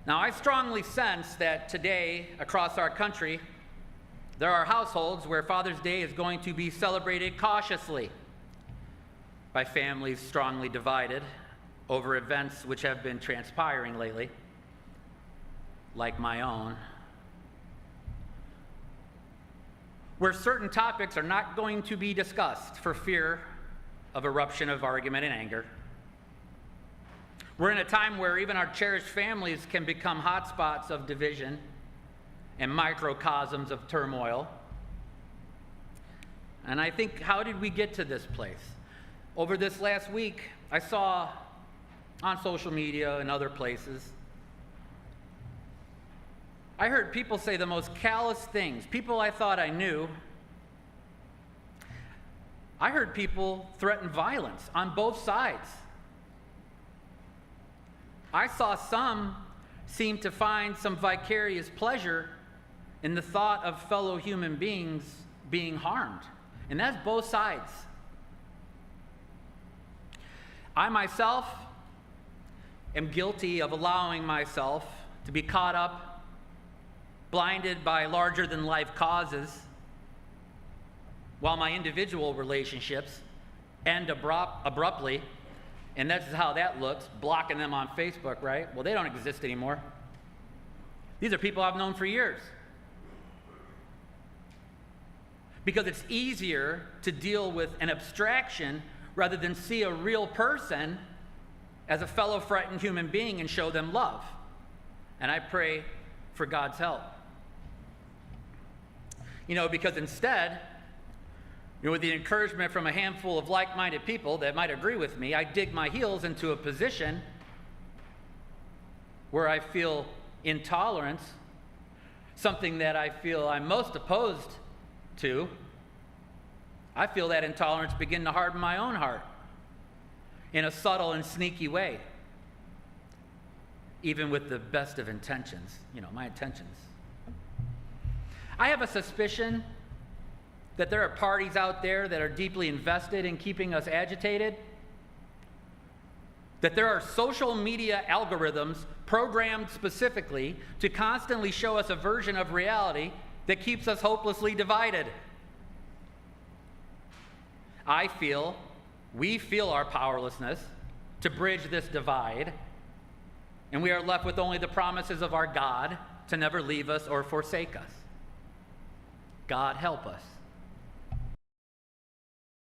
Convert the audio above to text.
Now, I strongly sense that today, across our country, there are households where Father's Day is going to be celebrated cautiously by families strongly divided over events which have been transpiring lately, like my own, where certain topics are not going to be discussed for fear of eruption of argument and anger. We're in a time where even our cherished families can become hotspots of division and microcosms of turmoil. And I think, how did we get to this place? Over this last week, I saw on social media and other places, I heard people say the most callous things, people I thought I knew. I heard people threaten violence on both sides. I saw some seem to find some vicarious pleasure in the thought of fellow human beings being harmed. And that's both sides. I myself am guilty of allowing myself to be caught up, blinded by larger-than-life causes, while my individual relationships end abruptly. And that's how that looks, blocking them on Facebook, right? Well, they don't exist anymore. These are people I've known for years. Because it's easier to deal with an abstraction rather than see a real person as a fellow frightened human being and show them love. And I pray for God's help. Because instead, with the encouragement from a handful of like-minded people that might agree with me, I dig my heels into a position where I feel intolerance, something that I feel I'm most opposed to. I feel that intolerance begin to harden my own heart in a subtle and sneaky way, even with the best of intentions, my intentions. I have a suspicion that there are parties out there that are deeply invested in keeping us agitated, that there are social media algorithms programmed specifically to constantly show us a version of reality that keeps us hopelessly divided. We feel our powerlessness to bridge this divide, and we are left with only the promises of our God to never leave us or forsake us. God help us.